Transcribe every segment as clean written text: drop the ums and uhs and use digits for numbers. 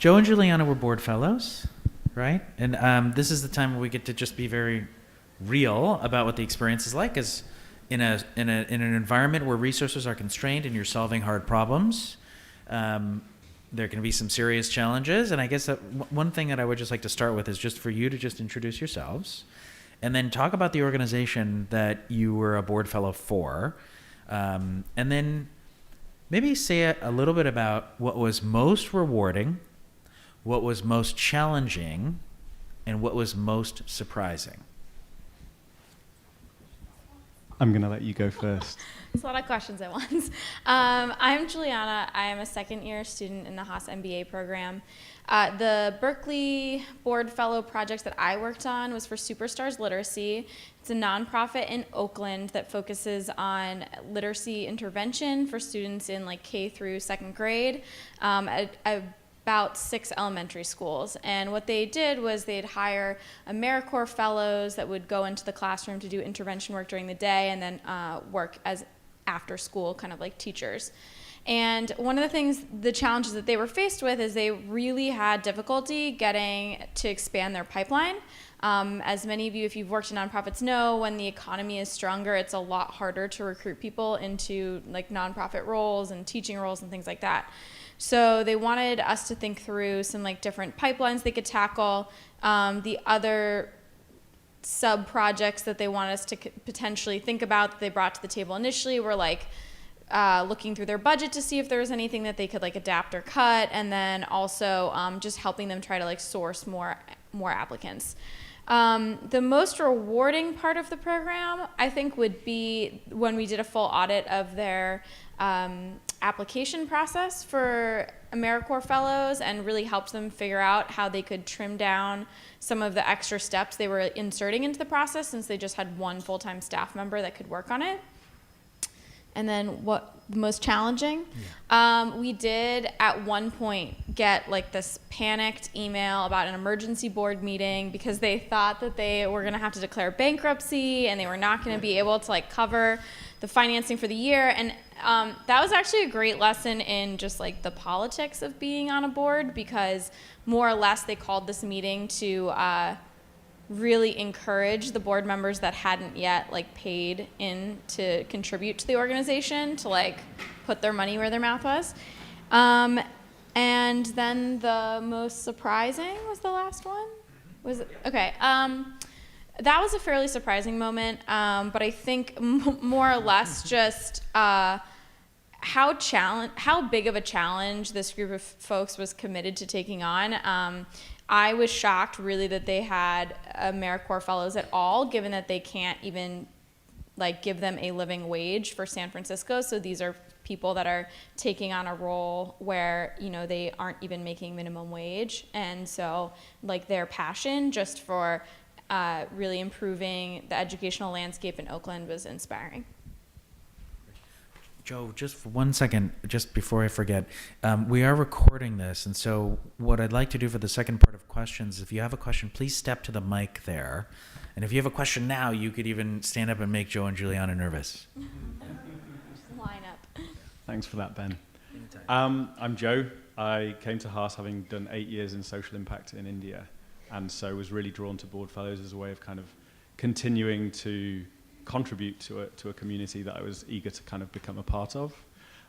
Joe and Juliana were board fellows, right? And this is the time where we get to just be very real about what the experience is like, as in an environment where resources are constrained and you're solving hard problems. There can be some serious challenges, and I guess that one thing that I would just like to start with is just for you to just introduce yourselves, and then talk about the organization that you were a board fellow for, and then maybe say a little bit about what was most rewarding, what was most challenging, and what was most surprising. I'm going to let you go first. It's a lot of questions at once. I'm Juliana. I am a second-year student in the Haas MBA program. The Berkeley Board Fellow project that I worked on was for Superstars Literacy. It's a nonprofit in Oakland that focuses on literacy intervention for students in like K through second grade at about 6 elementary schools. And what they did was they'd hire AmeriCorps fellows that would go into the classroom to do intervention work during the day and then work as after school kind of like teachers. And one of the things, the challenges that they were faced with is they really had difficulty getting to expand their pipeline. As many of you, if you've worked in nonprofits, know, when the economy is stronger, it's a lot harder to recruit people into like nonprofit roles and teaching roles and things like that. So they wanted us to think through some like different pipelines they could tackle. The other sub-projects that they wanted us to potentially think about that they brought to the table initially were like looking through their budget to see if there was anything that they could like adapt or cut, and then also just helping them try to like source more applicants. The most rewarding part of the program, I think, would be when we did a full audit of their application process for AmeriCorps fellows and really helped them figure out how they could trim down some of the extra steps they were inserting into the process, since they just had one full-time staff member that could work on it. And then what the most challenging? Yeah. We did at one point get like this panicked email about an emergency board meeting because they thought that they were gonna have to declare bankruptcy and they were not gonna be able to like cover the financing for the year. And that was actually a great lesson in just like the politics of being on a board, because more or less they called this meeting to really encourage the board members that hadn't yet like paid in to contribute to the organization to like put their money where their mouth was. And then the most surprising was the last one. Was it? Okay. That was a fairly surprising moment, but I think more or less just how big of a challenge this group of folks was committed to taking on. I was shocked really that they had AmeriCorps fellows at all, given that they can't even like give them a living wage for San Francisco. So these are people that are taking on a role where, you know, they aren't even making minimum wage. And so like their passion just for really improving the educational landscape in Oakland was inspiring. Joe, just for 1 second, just before I forget, we are recording this, and so what I'd like to do for the second part of questions, if you have a question, please step to the mic there. And if you have a question now, you could even stand up and make Joe and Juliana nervous. Just line up. Thanks for that, Ben. I'm Joe. I came to Haas having done 8 years in social impact in India, and so was really drawn to Board Fellows as a way of kind of continuing to contribute to a community that I was eager to kind of become a part of.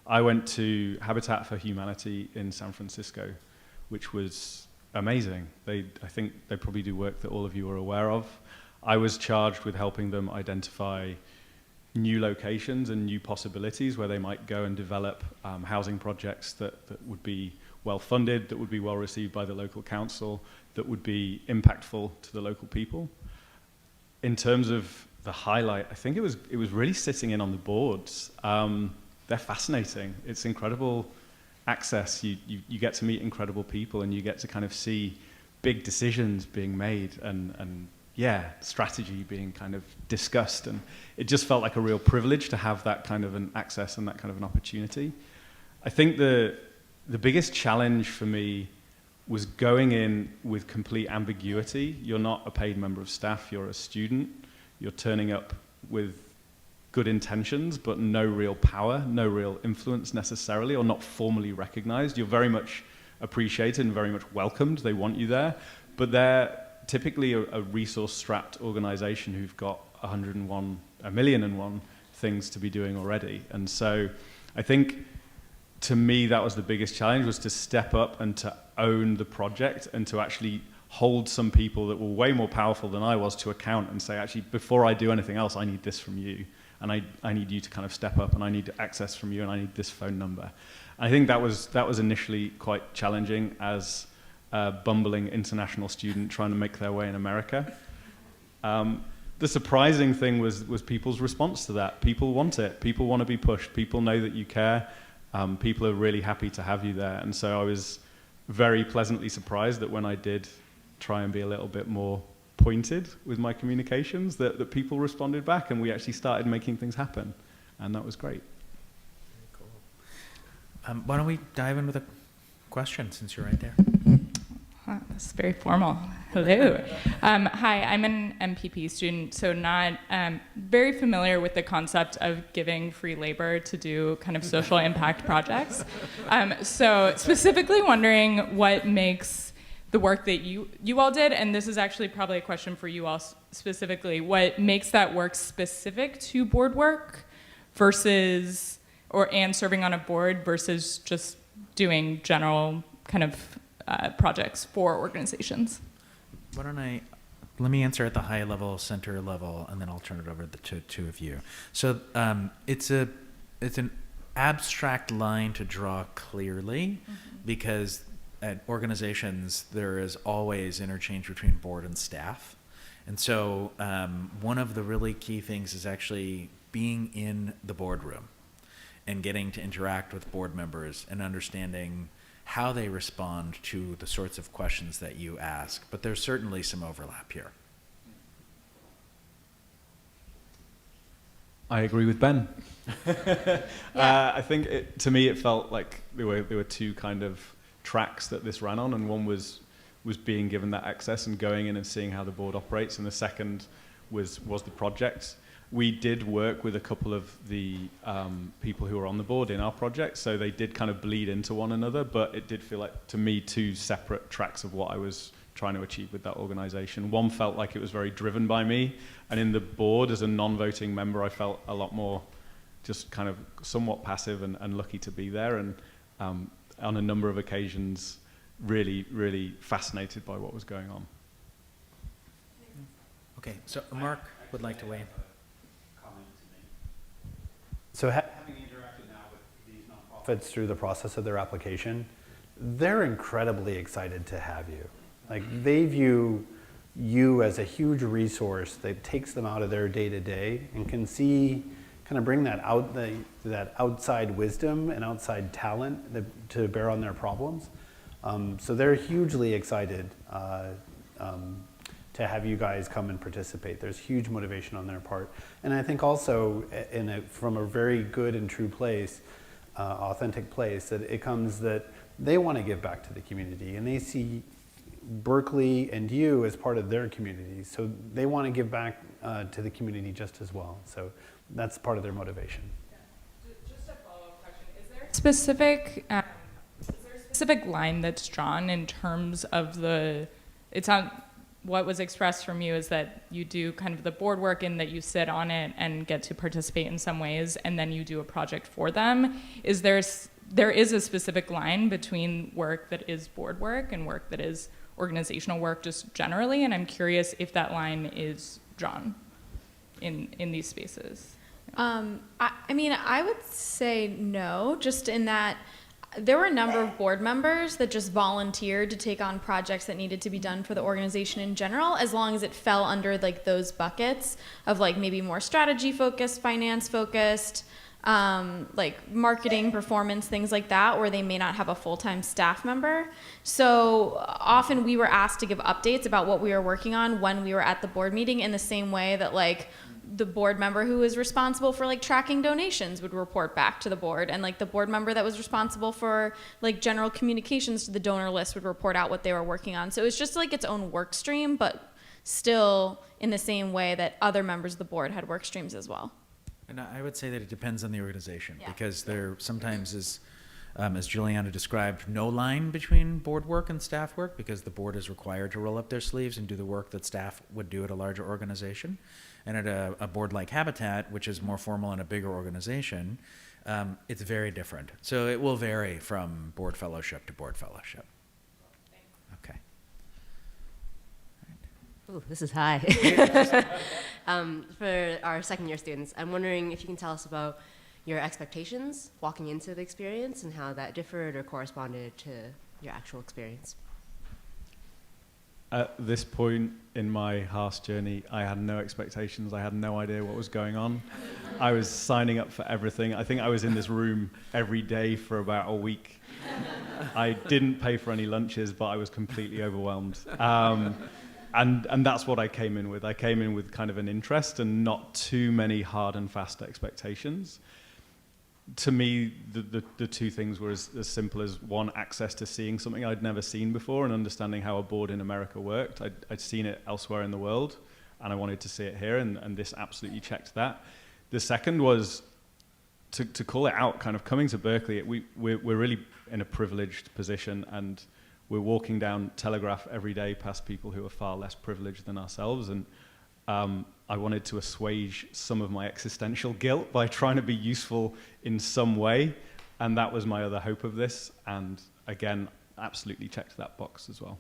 I went to Habitat for Humanity in San Francisco, which was amazing. I think they probably do work that all of you are aware of. I was charged with helping them identify new locations and new possibilities where they might go and develop housing projects that would be well funded, that would be well received by the local council, that would be impactful to the local people. In terms of the highlight, I think it was really sitting in on the boards. They're fascinating. It's incredible access. You get to meet incredible people, and you get to kind of see big decisions being made and strategy being kind of discussed. And it just felt like a real privilege to have that kind of an access and that kind of an opportunity. I think the biggest challenge for me was going in with complete ambiguity. You're not a paid member of staff, you're a student. You're turning up with good intentions, but no real power, no real influence necessarily, or not formally recognized. You're very much appreciated and very much welcomed. They want you there, but they're typically a resource-strapped organization who've got 1,000,001 things to be doing already. And so I think, to me, that was the biggest challenge, was to step up and to own the project and to actually hold some people that were way more powerful than I was to account and say, actually, before I do anything else, I need this from you. And I need you to kind of step up, and I need access from you, and I need this phone number. I think that was initially quite challenging as a bumbling international student trying to make their way in America. The surprising thing was people's response to that. People want it. People want to be pushed. People know that you care. People are really happy to have you there. And so I was very pleasantly surprised that when I did try and be a little bit more pointed with my communications, that people responded back, and we actually started making things happen. And that was great. Very cool. Why don't we dive in with a question, since you're right there? That's very formal. Hello. Hi, I'm an MPP student, so not very familiar with the concept of giving free labor to do kind of social impact projects. So specifically wondering what makes the work that you all did, and this is actually probably a question for you all specifically, what makes that work specific to board work versus, and serving on a board versus just doing general kind of projects for organizations? Let me answer at the high level, center level, and then I'll turn it over to two of you. So it's an abstract line to draw clearly, because at organizations there is always interchange between board and staff. And so one of the really key things is actually being in the boardroom and getting to interact with board members and understanding how they respond to the sorts of questions that you ask. But there's certainly some overlap here. I agree with Ben. I think to me it felt like there were two kind of tracks that this ran on, and one was being given that access and going in and seeing how the board operates, and the second was the project. We did work with a couple of the people who were on the board in our project, so they did kind of bleed into one another, but it did feel like, to me, two separate tracks of what I was trying to achieve with that organization. One felt like it was very driven by me, and in the board, as a non-voting member, I felt a lot more just kind of somewhat passive and lucky to be there, and on a number of occasions, really, really fascinated by what was going on. Okay, so Mark would like to weigh in. So having interacted now with these nonprofits through the process of their application, they're incredibly excited to have you. Like, they view you as a huge resource that takes them out of their day-to-day and can see, kind of bring that outside wisdom and outside talent to bear on their problems. So they're hugely excited to have you guys come and participate. There's huge motivation on their part. And I think also from a very good and true place, authentic place, that it comes that they want to give back to the community, and they see Berkeley and you as part of their community. So they want to give back to the community just as well. So that's part of their motivation. Yeah. Just a follow-up question. Is there a specific line that's drawn in terms of what was expressed from you is that you do kind of the board work and that you sit on it and get to participate in some ways, and then you do a project for them. There is a specific line between work that is board work and work that is organizational work just generally, and I'm curious if that line is drawn in these spaces. I mean, I would say no, just in that there were a number of board members that just volunteered to take on projects that needed to be done for the organization in general, as long as it fell under like those buckets of like maybe more strategy focused, finance focused, like marketing, performance, things like that, where they may not have a full-time staff member. So often we were asked to give updates about what we were working on when we were at the board meeting, in the same way that like the board member who was responsible for like tracking donations would report back to the board, and like the board member that was responsible for like general communications to the donor list would report out what they were working on. So it was just like its own work stream, but still in the same way that other members of the board had work streams as well. And I would say that it depends on the organization, Yeah. because there sometimes is as Juliana described, no line between board work and staff work because the board is required to roll up their sleeves and do the work that staff would do at a larger organization. And at a board like Habitat, which is more formal and a bigger organization, it's very different. So it will vary from board fellowship to board fellowship. Okay. Oh, this is high. For our second year students, I'm wondering if you can tell us about your expectations walking into the experience and how that differed or corresponded to your actual experience. At this point in my Haas journey, I had no expectations. I had no idea what was going on. I was signing up for everything. I think I was in this room every day for about a week. I didn't pay for any lunches, but I was completely overwhelmed. And that's what I came in with. I came in with kind of an interest and not too many hard and fast expectations. To me, the two things were as simple as, one, access to seeing something I'd never seen before and understanding how a board in America worked. I'd seen it elsewhere in the world, and I wanted to see it here, and this absolutely checked that. The second was to call it out, kind of coming to Berkeley, we're really in a privileged position, and we're walking down Telegraph every day past people who are far less privileged than ourselves, and I wanted to assuage some of my existential guilt by trying to be useful in some way, and that was my other hope of this, and again, absolutely checked that box as well.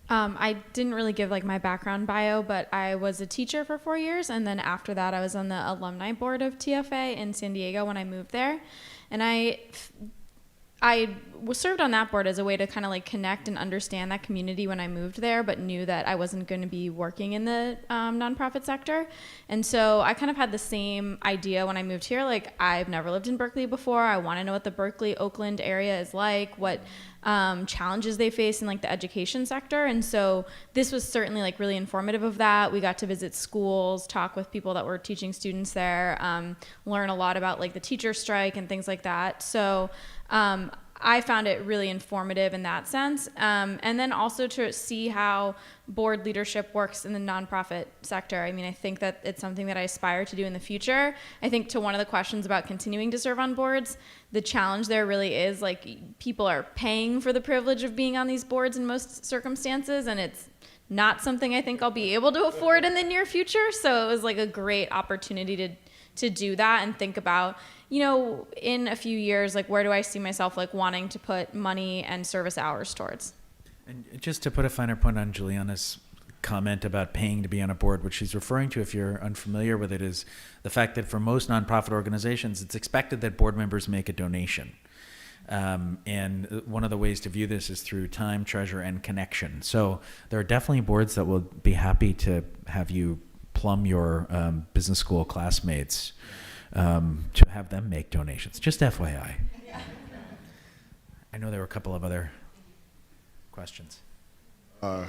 I didn't really give like my background bio, but I was a teacher for 4 years, and then after that I was on the alumni board of TFA in San Diego when I moved there, and I was served on that board as a way to kind of like connect and understand that community when I moved there, but knew that I wasn't going to be working in the nonprofit sector. And so I kind of had the same idea when I moved here. Like, I've never lived in Berkeley before. I want to know what the Berkeley, Oakland area is like, what challenges they face in like the education sector. And so this was certainly like really informative of that. We got to visit schools, talk with people that were teaching students there, learn a lot about like the teacher strike and things like that. So I found it really informative in that sense. And then also to see how board leadership works in the nonprofit sector. I mean, I think that it's something that I aspire to do in the future. I think to one of the questions about continuing to serve on boards, the challenge there really is like people are paying for the privilege of being on these boards in most circumstances, and it's not something I think I'll be able to afford in the near future. So it was like a great opportunity to do that and think about, you know, in a few years, like where do I see myself like wanting to put money and service hours towards. And just to put a finer point on Juliana's comment about paying to be on a board, what she's referring to, if you're unfamiliar with it, is the fact that for most nonprofit organizations, it's expected that board members make a donation. And one of the ways to view this is through time, treasure, and connection. So there are definitely boards that will be happy to have you plumb your business school classmates to have them make donations. Just FYI. I know there were a couple of other questions. I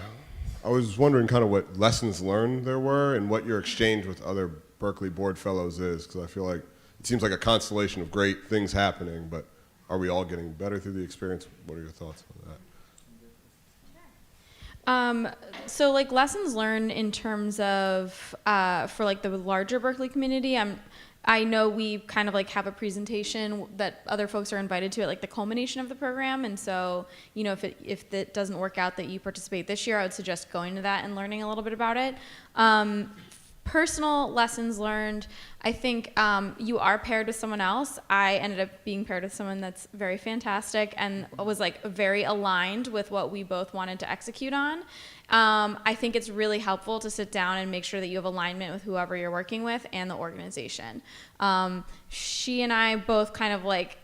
was wondering kind of what lessons learned there were and what your exchange with other Berkeley Board Fellows is, because I feel like it seems like a constellation of great things happening, but are we all getting better through the experience? What are your thoughts on that? So like lessons learned in terms of for like the larger Berkeley community, I know we kind of like have a presentation that other folks are invited to at like the culmination of the program, and so you know if it doesn't work out that you participate this year, I would suggest going to that and learning a little bit about it. Personal lessons learned, I think you are paired with someone else. I ended up being paired with someone that's very fantastic and was like very aligned with what we both wanted to execute on. I think it's really helpful to sit down and make sure that you have alignment with whoever you're working with and the organization. She and I both kind of like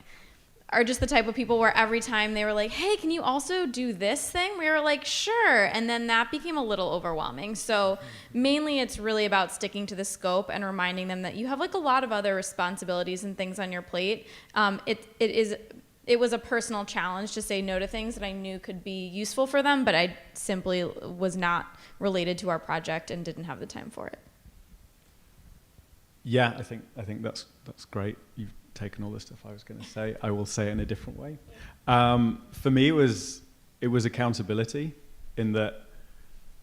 are just the type of people where every time they were like, hey, can you also do this thing? We were like, sure. And then that became a little overwhelming. So mainly it's really about sticking to the scope and reminding them that you have like a lot of other responsibilities and things on your plate. It was a personal challenge to say no to things that I knew could be useful for them, but I simply was not related to our project and didn't have the time for it. Yeah, I think that's great. You've taken all the stuff I was going to say. I will say it in a different way. For me, it was accountability, in that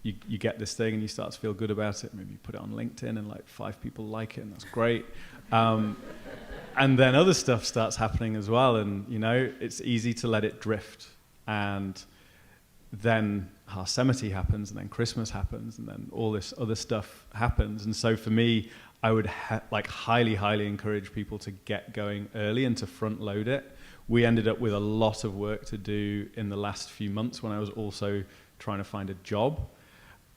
you get this thing and you start to feel good about it. Maybe you put it on LinkedIn and like 5 people like it, and that's great. And then other stuff starts happening as well, and it's easy to let it drift. And then Yosemite happens, and then Christmas happens, and then all this other stuff happens. And so for me, I would highly, highly encourage people to get going early and to front load it. We ended up with a lot of work to do in the last few months when I was also trying to find a job.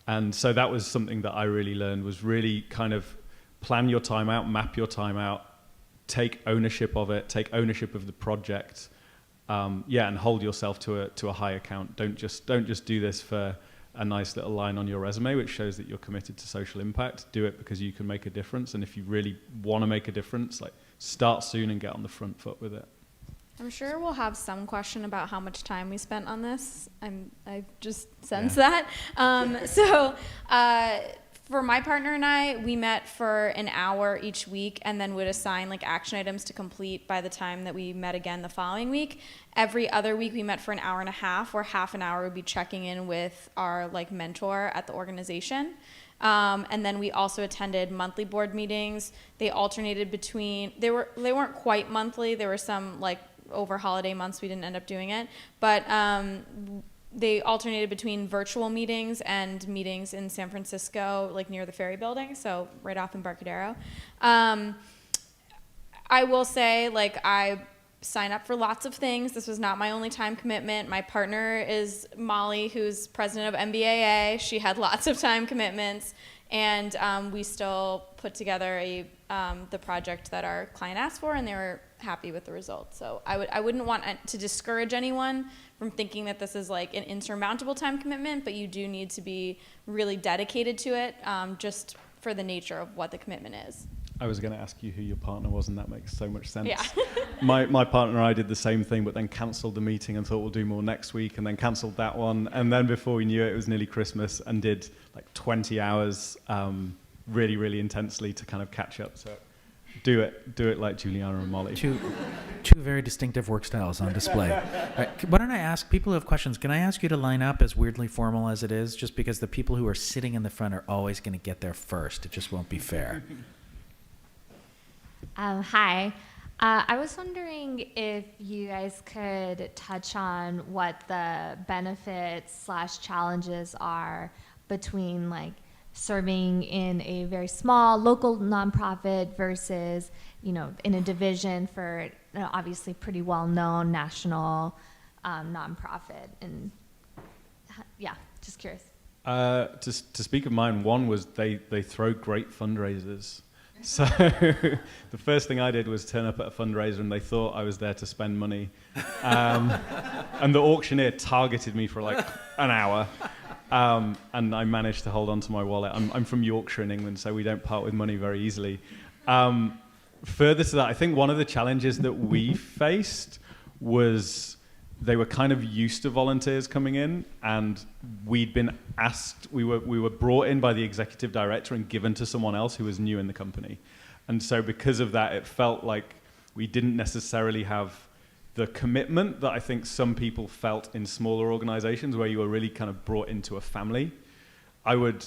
And so that was something that I really learned, was really kind of plan your time out, map your time out, take ownership of it, take ownership of the project, and hold yourself to a high account. Don't just do this for a nice little line on your resume, which shows that you're committed to social impact. Do it because you can make a difference. And if you really want to make a difference, start soon and get on the front foot with it. I'm sure we'll have some question about how much time we spent on this. I just sense that. For my partner and I, we met for an hour each week and then would assign action items to complete by the time that we met again the following week. Every other week we met for an hour and a half, where half an hour would be checking in with our mentor at the organization. And then we also attended monthly board meetings. They alternated between, they weren't quite monthly. There were some over holiday months we didn't end up doing it, but they alternated between virtual meetings and meetings in San Francisco, near the Ferry Building, so right off Embarcadero. I will say, I sign up for lots of things. This was not my only time commitment. My partner is Molly, who's president of MBAA. She had lots of time commitments, and we still put together the project that our client asked for, and they were happy with the results. So I wouldn't want to discourage anyone from thinking that this is an insurmountable time commitment, but you do need to be really dedicated to it, just for the nature of what the commitment is. I was going to ask you who your partner was, and that makes so much sense. Yeah. My partner and I did the same thing, but then cancelled the meeting and thought we'll do more next week, and then cancelled that one. And then before we knew it, it was nearly Christmas, and did 20 hours really, really intensely to kind of catch up. So do it like Juliana and Molly. Two very distinctive work styles on display. Right. Why don't I ask people who have questions, can I ask you to line up, as weirdly formal as it is, just because the people who are sitting in the front are always going to get there first. It just won't be fair. Hi. I was wondering if you guys could touch on what the benefits / challenges are between serving in a very small local nonprofit versus, in a division for obviously pretty well-known national nonprofit. And just curious. To speak of mine, one was they throw great fundraisers. So the first thing I did was turn up at a fundraiser, and they thought I was there to spend money. And the auctioneer targeted me for an hour. And I managed to hold on to my wallet. I'm from Yorkshire in England, so we don't part with money very easily. Further to that, I think one of the challenges that we faced was they were kind of used to volunteers coming in, and we'd been asked, we were brought in by the executive director and given to someone else who was new in the company. And so because of that, it felt like we didn't necessarily have the commitment that I think some people felt in smaller organizations where you were really kind of brought into a family. I would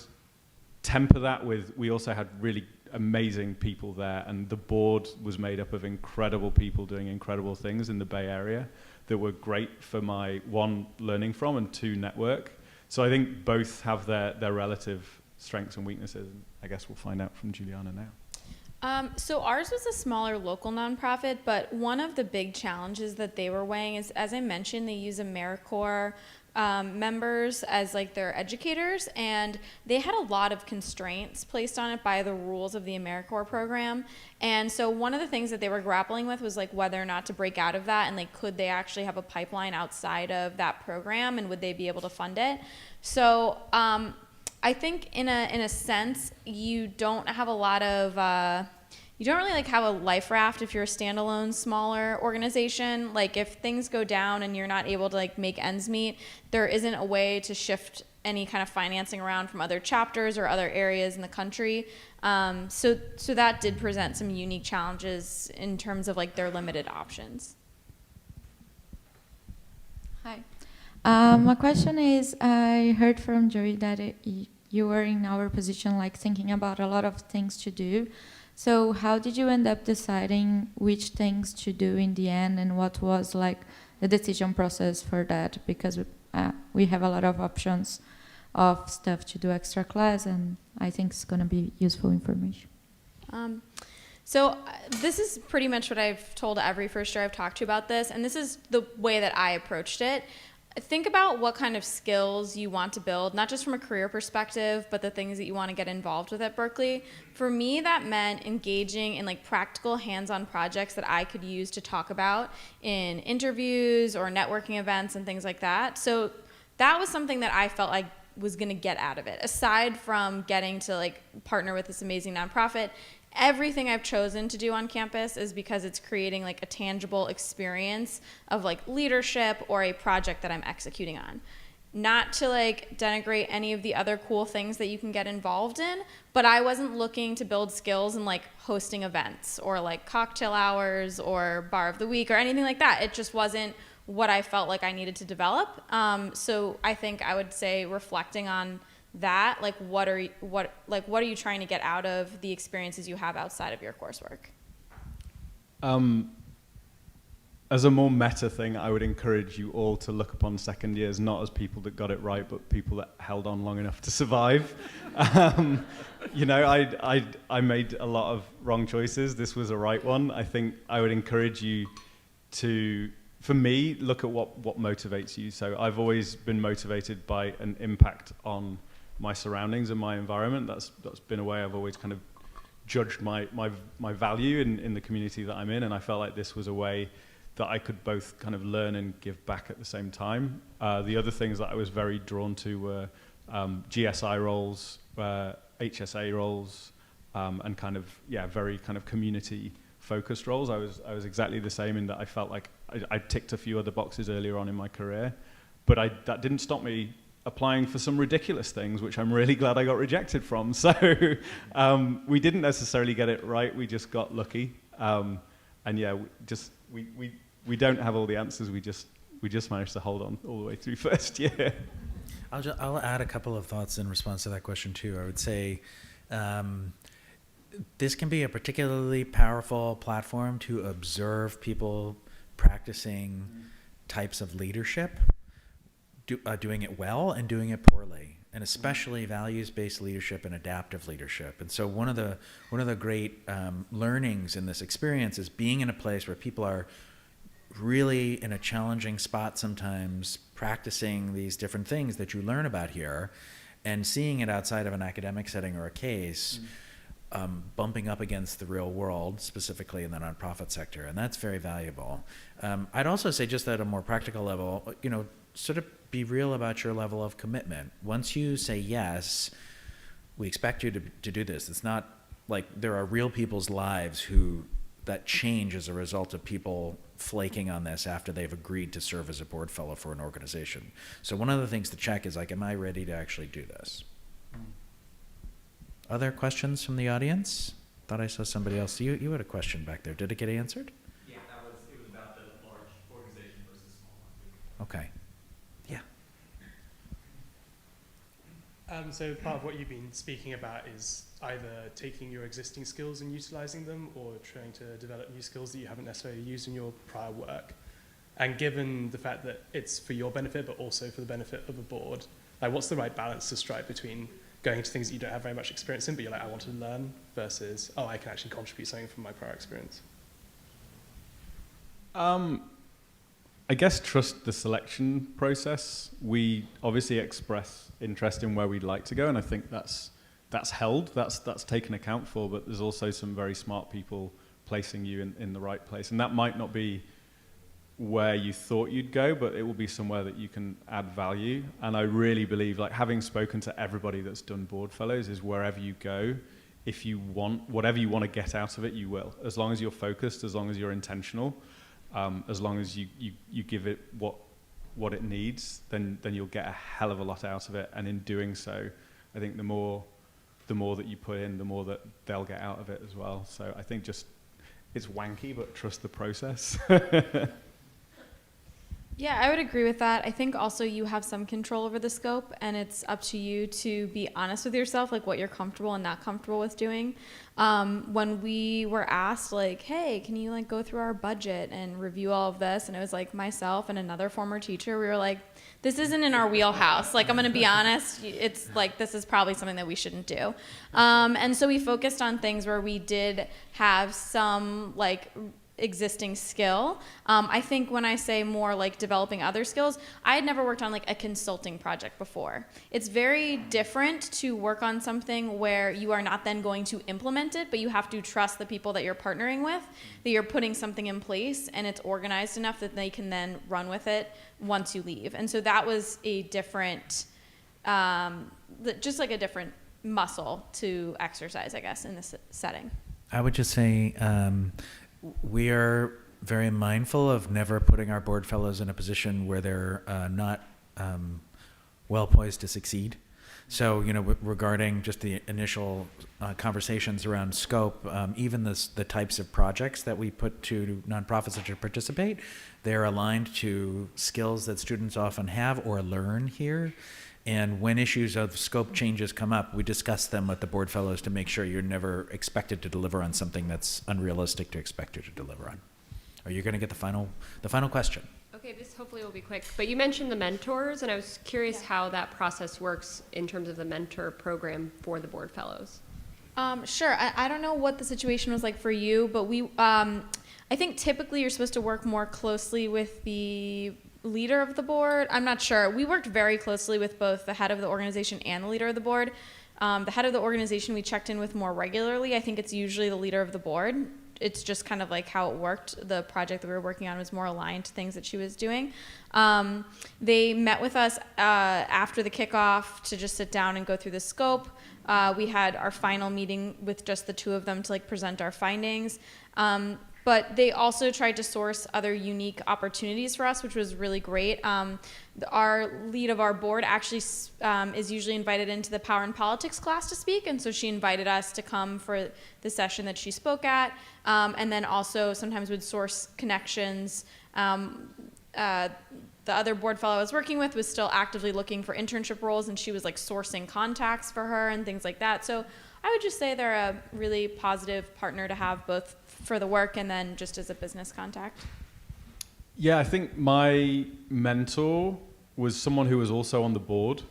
temper that with, we also had really amazing people there, and the board was made up of incredible people doing incredible things in the Bay Area that were great for my, one, learning from, and two, network. So I think both have their relative strengths and weaknesses. I guess we'll find out from Juliana now. So ours was a smaller local nonprofit, but one of the big challenges that they were weighing is, as I mentioned, they use AmeriCorps members as their educators, and they had a lot of constraints placed on it by the rules of the AmeriCorps program. And so one of the things that they were grappling with was whether or not to break out of that, and could they actually have a pipeline outside of that program, and would they be able to fund it? So I think in a sense, you don't have a lot of you don't really have a life raft if you're a standalone smaller organization. If things go down and you're not able to make ends meet, there isn't a way to shift any kind of financing around from other chapters or other areas in the country. So that did present some unique challenges in terms of their limited options. Hi. My question is, I heard from Joey that you were in our position, thinking about a lot of things to do. So how did you end up deciding which things to do in the end, and what was like the decision process for that? Because we have a lot of options of stuff to do extra class, and I think it's going to be useful information. So this is pretty much what I've told every first year I've talked to about this, and this is the way that I approached it. Think about what kind of skills you want to build, not just from a career perspective, but the things that you want to get involved with at Berkeley. For me, that meant engaging in like practical hands-on projects that I could use to talk about in interviews or networking events and things like that. So that was something that I felt like was going to get out of it. Aside from getting to like partner with this amazing nonprofit, everything I've chosen to do on campus is because it's creating like a tangible experience of like leadership or a project that I'm executing on. Not to like denigrate any of the other cool things that you can get involved in, but I wasn't looking to build skills in like hosting events or like cocktail hours or bar of the week or anything like that. It just wasn't what I felt like I needed to develop. So I think I would say reflecting on that, like what are you trying to get out of the experiences you have outside of your coursework? As a more meta thing, I would encourage you all to look upon second years not as people that got it right, but people that held on long enough to survive. You know, I made a lot of wrong choices. This was a right one. I think I would encourage you to, for me, look at what motivates you. So I've always been motivated by an impact on my surroundings and my environment. That's been a way I've always kind of judged my value in the community that I'm in, and I felt like this was a way that I could both kind of learn and give back at the same time. The other things that I was very drawn to were GSI roles, HSA roles, and kind of, very kind of community-focused roles. I was exactly the same in that I felt like I ticked a few other boxes earlier on in my career, but that didn't stop me applying for some ridiculous things, which I'm really glad I got rejected from. So we didn't necessarily get it right, we just got lucky. And yeah, we don't have all the answers, we just managed to hold on all the way through first year. I'll add a couple of thoughts in response to that question too. I would say this can be a particularly powerful platform to observe people practicing types of leadership, doing it well and doing it poorly, and especially values-based leadership and adaptive leadership. And so one of the great learnings in this experience is being in a place where people are really in a challenging spot sometimes, practicing these different things that you learn about here, and seeing it outside of an academic setting or a case, bumping up against the real world, specifically in the nonprofit sector, and that's very valuable. I'd also say, just at a more practical level, sort of be real about your level of commitment. Once you say yes, we expect you to do this. It's not like there are real people's lives that change as a result of people flaking on this after they've agreed to serve as a board fellow for an organization. So one of the things to check is like, am I ready to actually do this? Other questions from the audience? Thought I saw somebody else. You had a question back there. Did it get answered? Yeah, it was about the large organization versus small one. Okay. Yeah. So part of what you've been speaking about is either taking your existing skills and utilizing them, or trying to develop new skills that you haven't necessarily used in your prior work. And given the fact that it's for your benefit, but also for the benefit of the board, like what's the right balance to strike between going to things that you don't have very much experience in, but you're like, I want to learn, versus, oh, I can actually contribute something from my prior experience? I guess trust the selection process. We obviously express interest in where we'd like to go, and I think that's held, that's taken account for, but there's also some very smart people placing you in the right place. And that might not be where you thought you'd go, but it will be somewhere that you can add value. And I really believe, like, having spoken to everybody that's done board fellows, is wherever you go, if you want, whatever you want to get out of it, you will. As long as you're focused, as long as you're intentional, as long as you give it what it needs, then you'll get a hell of a lot out of it. And in doing so, I think the more that you put in, the more that they'll get out of it as well. So I think just, it's wanky, but trust the process. Yeah, I would agree with that. I think also you have some control over the scope, and it's up to you to be honest with yourself, like what you're comfortable and not comfortable with doing. When we were asked, like, hey, can you like go through our budget and review all of this? And it was like myself and another former teacher, we were like, this isn't in our wheelhouse. Like, I'm going to be honest, it's like this is probably something that we shouldn't do. And so we focused on things where we did have some like existing skill. I think when I say more like developing other skills, I had never worked on like a consulting project before. It's very different to work on something where you are not then going to implement it, but you have to trust the people that you're partnering with, that you're putting something in place and it's organized enough that they can then run with it once you leave. And so that was a different, just like a different muscle to exercise, I guess, in this setting. I would just say, we are very mindful of never putting our board fellows in a position where they're not well poised to succeed. So, regarding just the initial conversations around scope, even the types of projects that we put to nonprofits that should participate, they're aligned to skills that students often have or learn here. And when issues of scope changes come up, we discuss them with the board fellows to make sure you're never expected to deliver on something that's unrealistic to expect you to deliver on. Are you going to get the final question? Okay, this hopefully will be quick. But you mentioned the mentors, and I was curious how that process works in terms of the mentor program for the board fellows. Sure. I don't know what the situation was like for you, but I think typically you're supposed to work more closely with the leader of the board. I'm not sure. We worked very closely with both the head of the organization and the leader of the board. The head of the organization we checked in with more regularly. I think it's usually the leader of the board. It's just kind of like how it worked. The project that we were working on was more aligned to things that she was doing. They met with us after the kickoff to just sit down and go through the scope. We had our final meeting with just the two of them to like present our findings. But they also tried to source other unique opportunities for us, which was really great. Our lead of our board actually is usually invited into the Power and Politics class to speak, and so she invited us to come for the session that she spoke at, and then also sometimes would source connections. The other board fellow I was working with was still actively looking for internship roles, and she was like sourcing contacts for her and things like that. So I would just say they're a really positive partner to have, both for the work and then just as a business contact. Yeah, I think my mentor was someone who was also on the board,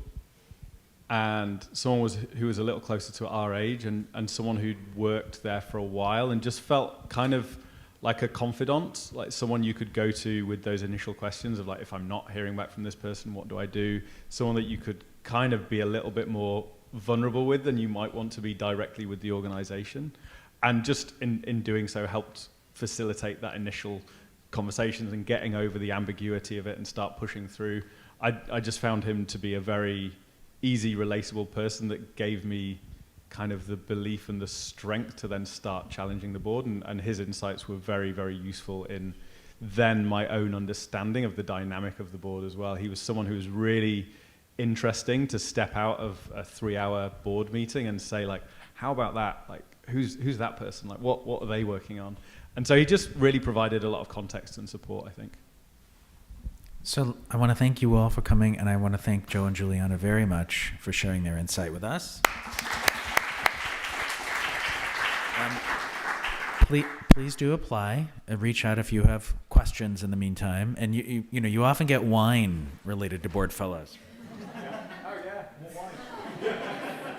and someone who was a little closer to our age, and someone who'd worked there for a while and just felt kind of like a confidant, like someone you could go to with those initial questions of like, if I'm not hearing back from this person, what do I do? Someone that you could kind of be a little bit more vulnerable with than you might want to be directly with the organization. And just in doing so helped facilitate that initial conversations and getting over the ambiguity of it and start pushing through. I just found him to be a very easy, relatable person that gave me kind of the belief and the strength to then start challenging the board, and his insights were very, very useful in then my own understanding of the dynamic of the board as well. He was someone who was really interesting to step out of a 3-hour board meeting and say, like, how about that? Like, who's that person? Like, what are they working on? And so he just really provided a lot of context and support, I think. So I want to thank you all for coming, and I want to thank Joe and Juliana very much for sharing their insight with us. Please do apply and reach out if you have questions in the meantime. And you often get wine related to board fellows.